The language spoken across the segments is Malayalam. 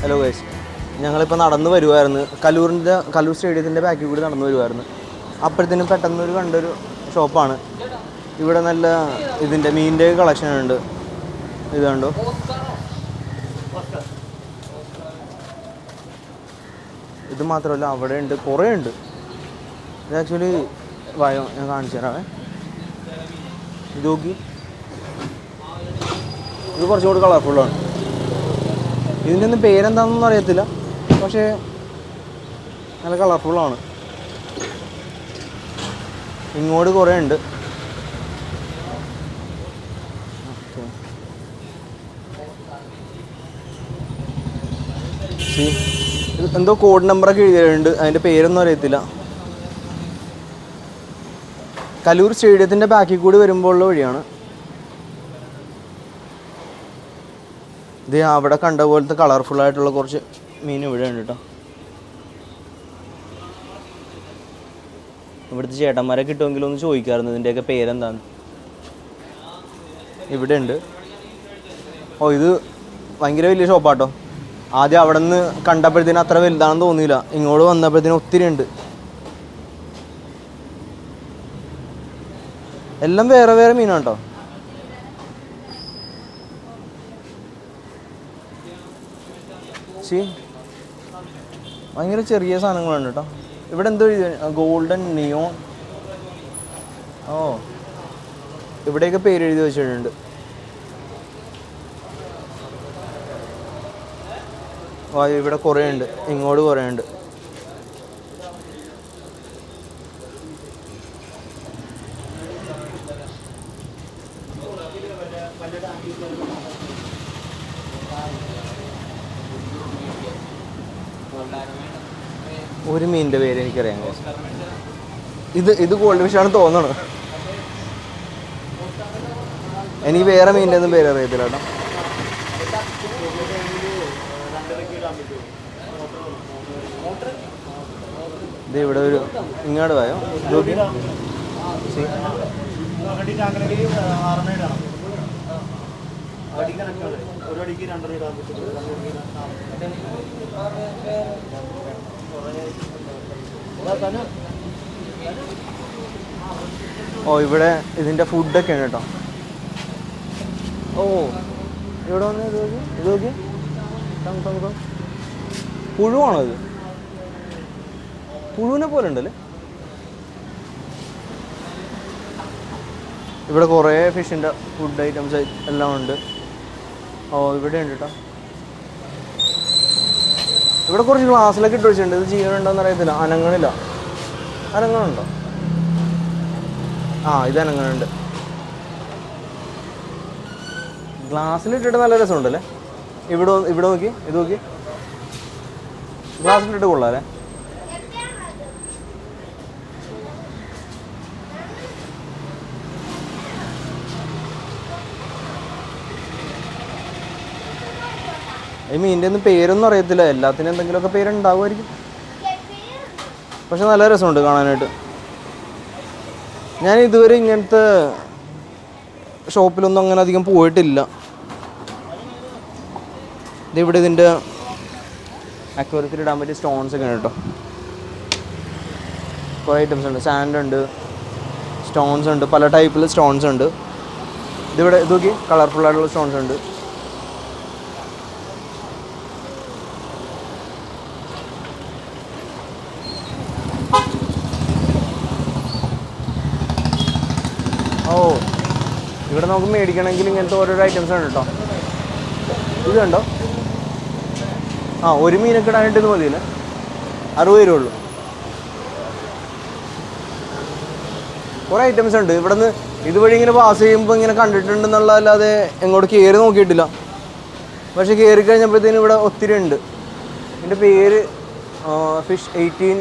ഹലോ ഗൈസ്, ഞങ്ങളിപ്പോൾ നടന്നു വരുമായിരുന്നു. കല്ലൂർ സ്റ്റേഡിയത്തിൻ്റെ ബാക്കിൽ കൂടി നടന്നു വരുമായിരുന്നു. അപ്പോഴത്തേനും പെട്ടെന്നൊരു കണ്ടൊരു ഷോപ്പാണ്. ഇവിടെ നല്ല ഇതിൻ്റെ മീനിൻ്റെ കളക്ഷൻ ഉണ്ട്. ഇത് കണ്ടോ, ഇത് മാത്രമല്ല അവിടെ ഉണ്ട്, കുറേ ഉണ്ട്. ഇത് ആക്ച്വലി വായോ ഞാൻ കാണിച്ചു തരാവേ. ഇത് നോക്കി, ഇത് കുറച്ചും കൂടി കളർഫുള്ളാണ്. ഇതിൻ്റെ ഒന്നും പേരെന്താണെന്നൊന്നും അറിയത്തില്ല, പക്ഷേ നല്ല കളർഫുള്ളാണ്. ഇങ്ങോട്ട് കുറേ ഉണ്ട്. എന്തോ കോഡ് നമ്പറൊക്കെ എഴുതിയിട്ടുണ്ട്, അതിൻ്റെ പേരൊന്നും അറിയത്തില്ല. കല്ലൂർ സ്റ്റേഡിയത്തിൻ്റെ ബാക്കിൽ കൂടി വരുമ്പോൾ ഉള്ള വഴിയാണ് ഇത്. അവിടെ കണ്ട പോലത്തെ കളർഫുള്ളായിട്ടുള്ള കുറച്ച് മീൻ ഇവിടെ ഉണ്ട് കേട്ടോ. ഇവിടുത്തെ ചേട്ടന്മാരെ കിട്ടുമെങ്കിലും ഒന്ന് ചോദിക്കാമായിരുന്നു ഇതിൻ്റെയൊക്കെ പേരെന്താണ്. ഇവിടെ ഉണ്ട്. ഓ, ഇത് ഭയങ്കര വലിയ ഷോപ്പാട്ടോ. ആദ്യം അവിടെ നിന്ന് കണ്ടപ്പോഴത്തേനും അത്ര വലുതാണെന്ന് തോന്നിയില്ല. ഇങ്ങോട്ട് വന്നപ്പോഴത്തേനും ഒത്തിരി ഉണ്ട്. എല്ലാം വേറെ വേറെ മീനാണ് കേട്ടോ. ഭയങ്കര ചെറിയ സാധനങ്ങളുണ്ട് കേട്ടോ. ഇവിടെ എന്തോ ഗോൾഡൻ നിയോൺ. ഓ, ഇവിടെയൊക്കെ പേര് എഴുതി വെച്ചിട്ടുണ്ട്. ഓ, ഇവിടെ കുറേ ഉണ്ട്, ഇങ്ങോട്ട് കുറേ ഉണ്ട്. ഒരു മീനിൻ്റെ പേര് എനിക്കറിയാം. ഇത് ഗോൾഡ് ഫിഷാണ് തോന്നണം. എനിക്ക് വേറെ മീനിൻ്റെ ഒന്നും പേര് അറിയത്തില്ല കേട്ടോ. ഇത് ഇവിടെ ഒരു ഇങ്ങോട്ട് പോയോ ജോബി. ഓ, ഇവിടെ ഇതിൻ്റെ ഫുഡൊക്കെ ഉണ്ട് കേട്ടോ. ഓ, ഇവിടെ വന്ന് ഇത് നോക്കി, പുഴുവാണോ ഇത്? പുഴുവിനെ പോലെ ഉണ്ടല്ലേ. ഇവിടെ കുറേ ഫിഷിൻ്റെ ഫുഡ് ഐറ്റംസ് എല്ലാം ഉണ്ട്. ഓ, ഇവിടെ ഉണ്ട് കേട്ടോ. ഇവിടെ കുറച്ച് ഗ്ലാസ്സിലൊക്കെ ഇട്ട് വെച്ചിട്ടുണ്ട്. ഇത് ജീവനുണ്ടോയെന്ന് അറിയത്തില്ല. അനങ്ങണില്ല. അനങ്ങണുണ്ടോ? ആ, ഇത് അനങ്ങണുണ്ട്. ഗ്ലാസ്സിലിട്ടിട്ട് നല്ല രസമുണ്ടല്ലേ. ഇവിടെ നോക്കി, ഇത് നോക്കി, ഗ്ലാസ്സിലിട്ട് കൊള്ളാം അല്ലേ. ഈ മീനിൻ്റെ ഒന്നും പേരൊന്നും അറിയത്തില്ല. എല്ലാത്തിനും എന്തെങ്കിലുമൊക്കെ പേരുണ്ടാവുമായിരിക്കും. പക്ഷെ നല്ല രസമുണ്ട് കാണാനായിട്ട്. ഞാൻ ഇതുവരെ ഇങ്ങനത്തെ ഷോപ്പിലൊന്നും അങ്ങനെ അധികം പോയിട്ടില്ല. ഇതിവിടെ ഇതിൻ്റെ അക്വേറിയത്തിൽ ഇടാൻ പറ്റിയ സ്റ്റോൺസ് ഒക്കെ ഉണ്ട് കേട്ടോ. കുറേ ഐറ്റംസ് ഉണ്ട്. സാൻഡ് ഉണ്ട്, സ്റ്റോൺസ് ഉണ്ട്, പല ടൈപ്പിൽ സ്റ്റോൺസ് ഉണ്ട്. ഇതിവിടെ ഇത് നോക്കി, കളർഫുള്ളായിട്ടുള്ള സ്റ്റോൺസ് ഉണ്ട്. ഓ, ഇവിടെ നമുക്ക് മേടിക്കണമെങ്കിൽ ഇങ്ങനത്തെ ഓരോരോ ഐറ്റംസ് ഉണ്ട് കേട്ടോ. ഇത് കണ്ടോ. ആ, ഒരു മീനൊക്കെ ഇടാനായിട്ട് ഇത് മതിയില്ലേ. 60 രൂപ. കുറേ ഐറ്റംസ് ഉണ്ട്. ഇവിടെ നിന്ന് ഇതുവഴി ഇങ്ങനെ പാസ് ചെയ്യുമ്പോൾ ഇങ്ങനെ കണ്ടിട്ടുണ്ടെന്നുള്ളതല്ലാതെ എങ്ങോട്ട് കയറി നോക്കിയിട്ടില്ല. പക്ഷെ കയറി കഴിഞ്ഞപ്പോഴത്തേനും ഇവിടെ ഒത്തിരി ഉണ്ട്. ഇതിൻ്റെ പേര് fish 18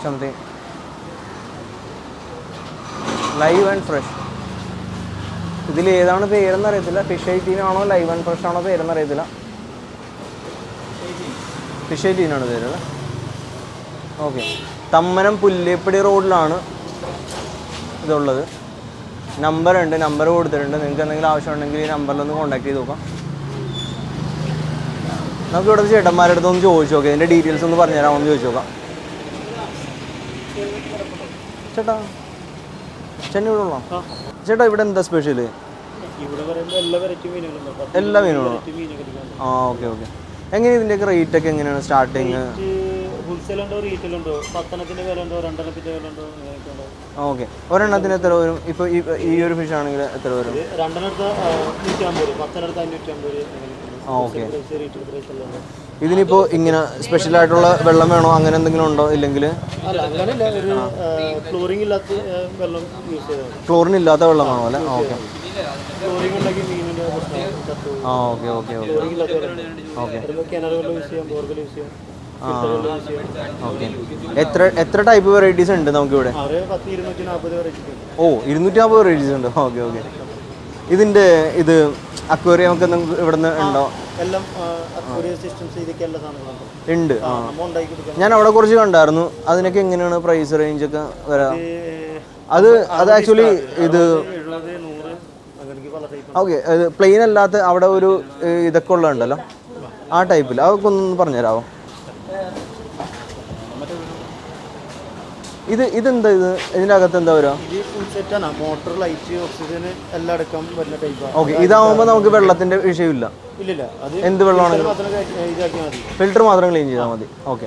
something, live and fresh. ഇതിൽ ഏതാണ് പേരെന്ന് അറിയത്തില്ല. ഫിഷ് 18 ആണോ ലൈവ് ആൻഡ് ഫ്രഷ് ആണോ പേരെന്ന് അറിയത്തില്ല. ഫിഷ് 18 ആണ് പേര്. ഓക്കെ, തമ്മനം പുല്ലേപ്പടി റോഡിലാണ് ഇതുള്ളത്. നമ്പറുണ്ട്, നമ്പർ കൊടുത്തിട്ടുണ്ട്. നിങ്ങൾക്ക് എന്തെങ്കിലും ആവശ്യമുണ്ടെങ്കിൽ ഈ നമ്പറിലൊന്ന് കോൺടാക്ട് ചെയ്ത് നോക്കാം. നമുക്ക് ഇവിടുത്തെ ചേട്ടന്മാരുടെ അടുത്ത് ഒന്ന് ചോദിച്ചു നോക്കാം, ഇതിൻ്റെ ഡീറ്റെയിൽസ് ഒന്ന് പറഞ്ഞുതരാമെന്ന് ചോദിച്ചു നോക്കാം. ചേട്ടാ ചെന്നൈ ഇവിടെ ഉള്ളോ? ചേട്ടാ ഇവിടെ എന്താ സ്പെഷ്യൽ? എല്ലാ മീനുകളും. ആ ഓക്കെ ഓക്കെ. എങ്ങനെയാണ് ഇതിൻ്റെയൊക്കെ റേറ്റ് ഒക്കെ എങ്ങനെയാണ് സ്റ്റാർട്ടിങ്? ഓക്കെ. ഒരെണ്ണത്തിന് എത്ര വരും? ഇപ്പോൾ ഈ ഒരു ഫിഷ് ആണെങ്കിൽ എത്ര വരും? ഓക്കെ. ഇതിനിപ്പോൾ ഇങ്ങനെ സ്പെഷ്യലായിട്ടുള്ള വെള്ളം വേണോ അങ്ങനെ എന്തെങ്കിലും ഉണ്ടോ? ഇല്ലെങ്കിൽ ക്ലോറിൻ ഇല്ലാത്ത വെള്ളം വേണോ അല്ലേ? ഓക്കെ. ആ ഓക്കെ ഓക്കെ ഓക്കെ ഓക്കെ. ആ ഓക്കെ. എത്ര ടൈപ്പ് വെറൈറ്റീസ് ഉണ്ട് നമുക്കിവിടെ? ഓ 240 വെറൈറ്റീസ് ഉണ്ട്. Okay okay. ഇതിൻ്റെ ഇത് അക്വേറിയം ഒക്കെ നിങ്ങൾക്ക് ഇവിടെ നിന്ന് ഉണ്ടോ? ഉണ്ട്. ആ ഞാൻ അവിടെ കുറച്ച് കണ്ടായിരുന്നു. അതിനൊക്കെ എങ്ങനെയാണ് പ്രൈസ് റേഞ്ച് ഒക്കെ വരാം? അത് ആക്ച്വലി ഇത് ഓക്കെ. അത് പ്ലെയിൻ അല്ലാത്ത അവിടെ ഒരു ഇതൊക്കെ ഉള്ളതുണ്ടല്ലോ, ആ ടൈപ്പിൽ അതൊക്കെ ഒന്ന് പറഞ്ഞുതരാമോ? ഇതെന്താ ഇതിൻ്റെ അകത്ത് എന്താ വരിക? മോട്ടോർ ലൈറ്റ് ഓക്സിജൻ എല്ലാം അടക്കം വരുന്ന ടൈപ്പ്. ഓക്കെ. ഇതാവുമ്പോൾ നമുക്ക് വെള്ളത്തിന്റെ വിഷയമില്ല. എന്ത് വെള്ളമാണെങ്കിലും ഫിൽറ്റർ മാത്രം ക്ലീൻ ചെയ്താൽ മതി. ഓക്കെ.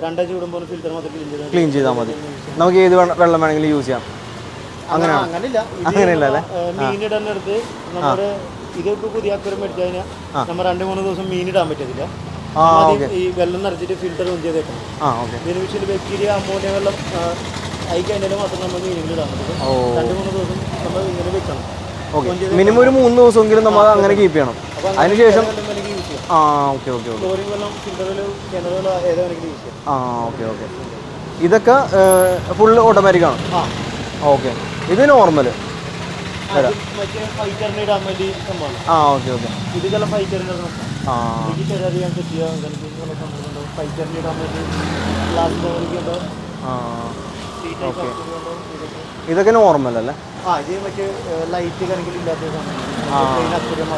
ക്ലീൻ ചെയ്താൽ മതി. നമുക്ക് ഏത് വെള്ളം വേണമെങ്കിലും യൂസ് ചെയ്യാം. അങ്ങനെയല്ല അല്ലേ? മീനിടുന്നിടത്ത് നമ്മുടെ ഇതൊക്കെ പുതിയ അക്വറിയം മേടിച്ചു കഴിഞ്ഞാൽ നമ്മൾ 2-3 ദിവസം മീനിടാൻ പറ്റത്തില്ല. ഈ വെള്ളം നിറച്ചിട്ട് ഫിൽറ്റർ ഓൺ ചെയ്തേക്കണം. ബെനിഫിഷ്യൽ ബാക്ടീരിയ അമോണിയ വെള്ളം ആയി കഴിഞ്ഞാൽ മാത്രം നമ്മൾ മീനിടാൻ പറ്റും. 2-3 ദിവസം നമ്മൾ ഇങ്ങനെ വെക്കണം. മിനിമം ഒരു 3 ദിവസമെങ്കിലും നമ്മൾ അങ്ങനെ കീപ്പ് ചെയ്യണം. അതിനുശേഷം ആ ഓക്കെ ഓക്കെ ഓക്കെ. ക്ലോറിൻ വെള്ളം ഫിൽറ്ററിലോ കിണറുകളോ ഏതോ വേണമെങ്കിലും യൂസ് ചെയ്യാം. ആ ഓക്കെ ഓക്കെ. ഇതൊക്കെ ഫുള്ള് ഓട്ടോമാറ്റിക് ആണ്. ഓക്കെ. ഇത് നോർമൽ. ആ ഓക്കെ ഓക്കെ. ഇതൊക്കെ നോർമൽ അല്ലേ?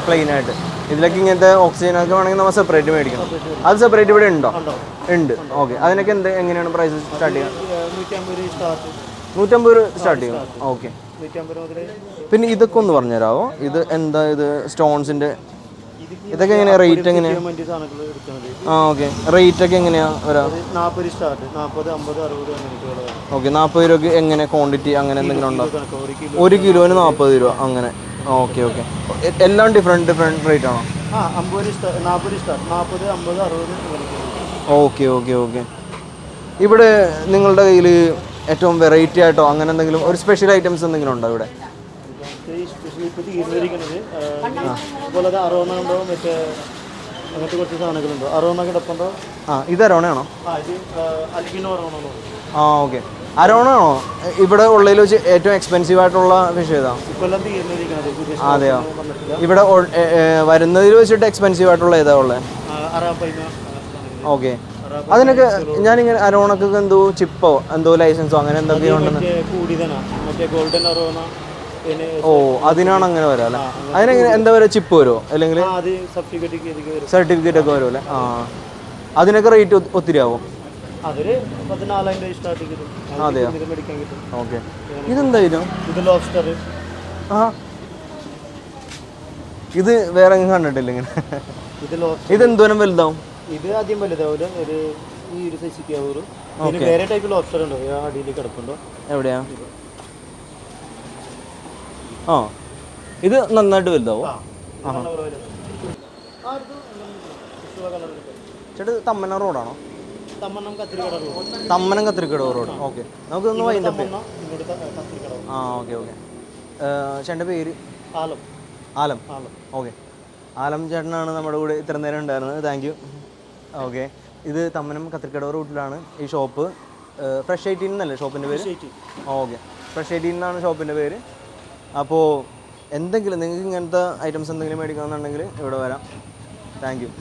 പ്ലെയിൻ ആയിട്ട്. ഇതിലൊക്കെ ഇങ്ങനത്തെ ഓക്സിജൻ ഒക്കെ വേണമെങ്കിൽ നമ്മൾ സെപ്പറേറ്റ് മേടിക്കണം. അത് സെപ്പറേറ്റ് ഇവിടെ ഉണ്ടോ? ഉണ്ട്. ഓക്കെ. അതിനൊക്കെ എങ്ങനെയാണ് പ്രൈസ് സ്റ്റാർട്ട് ചെയ്യുക? 150 രൂപ സ്റ്റാർട്ട് ചെയ്യും. ഓക്കെ. പിന്നെ ഇതൊക്കെ ഒന്ന് പറഞ്ഞുതരാമോ? ഇത് എന്താ? ഇത് സ്റ്റോൺസിൻ്റെ ഇതൊക്കെ എങ്ങനെയാണ് റേറ്റ്? എങ്ങനെയാണ്? ആ ഓക്കെ. റേറ്റ് ഒക്കെ എങ്ങനെയാണ് വരാം? 40 സ്റ്റാർട്ട്, 40, 50, 60. ഓക്കെ. 40 രൂപയ്ക്ക് എങ്ങനെ ക്വാണ്ടിറ്റി അങ്ങനെ എന്തെങ്കിലും ഉണ്ടോ? 1 കിലോന് 40 രൂപ അങ്ങനെ. Okay okay. എല്ലാം ഡിഫറെൻറ്റ് റേറ്റ് ആണോ? 40 സ്റ്റാർട്ട്, 40, 50, 60. Okay okay okay. ഇവിടെ നിങ്ങളുടെ കയ്യിൽ ഏറ്റവും വെറൈറ്റി ആയിട്ടോ അങ്ങനെ എന്തെങ്കിലും ഒരു സ്പെഷ്യൽ ഐറ്റംസ് എന്തെങ്കിലും ഉണ്ടോ ഇവിടെ? ഇത് അരോണയാണോ? ആ ഓക്കെ. അരോണയാണോ ഇവിടെ ഉള്ളതിൽ വെച്ച് ഏറ്റവും എക്സ്പെൻസീവ് ആയിട്ടുള്ള ഫിഷ് ഏതാ? അതെയോ? ഇവിടെ വരുന്നതിൽ വെച്ചിട്ട് എക്സ്പെൻസീവ് ആയിട്ടുള്ള ഏതാ ഉള്ളത്? ഓക്കെ. അതിനൊക്കെ ഞാനിങ്ങനെ അരോണക്കൊക്കെ എന്തോ ചിപ്പോ എന്തോ ലൈസൻസോ അങ്ങനെ എന്തൊക്കെയോ ഉണ്ടെന്ന്. ഓ അതിനാണ് അങ്ങനെ വരാം അല്ലേ? അതിനെങ്ങനെ എന്താ പറയുക? ചിപ്പ് വരുമോ അല്ലെങ്കിൽ സർട്ടിഫിക്കറ്റ് ഒക്കെ വരുമോ അല്ലേ? ആ അതിനൊക്കെ റേറ്റ് ഒത്തിരി ആവും. അതെയോ? ഓക്കെ. ഇതെന്തായാലും ആ ഇത് വേറെ കണ്ടിട്ടില്ല ഇങ്ങനെ. ഇതെന്തോരം വലുതാവും? ഇത് ആദ്യം വലുതാവൂല. ഈ ഒരു സൈസിക്ക് ആവൂല. വേറെ ടൈപ്പ് ലോബ്സ്റ്റർ ഉണ്ടോ? അടിയിൽ കിടപ്പുണ്ടോ? എവിടെയാ? ആ ഇത് നന്നായിട്ട് വലുതാവോ? ചേട്ടാ തമ്മന റോഡാണോ? തമ്മനം കത്തിരിക്കടവ് റോഡ്. ഓക്കെ. നമുക്കൊന്ന് വൈൻഡപ്പ്. ആ ഓക്കെ ഓക്കെ. ചേട്ടൻ്റെ പേര്? ആലം. ഓക്കെ. ആലം ചേട്ടനാണ് നമ്മുടെ കൂടെ ഇത്ര നേരം ഉണ്ടായിരുന്നത്. Thank you. ഓക്കെ. ഇത് തമ്മനം കത്തിരിക്കടവ് റൂട്ടിലാണ് ഈ ഷോപ്പ്. ഫ്രഷ് 18 എന്നല്ലേ ഷോപ്പിൻ്റെ പേര്? ഓക്കെ. ഫ്രഷ് 18 എന്നാണ് ഷോപ്പിൻ്റെ പേര്. അപ്പോൾ എന്തെങ്കിലും നിങ്ങൾക്ക് ഇങ്ങനത്തെ ഐറ്റംസ് എന്തെങ്കിലും മേടിക്കണമെന്നുണ്ടെങ്കിൽ ഇവിടെ വരാം. Thank you.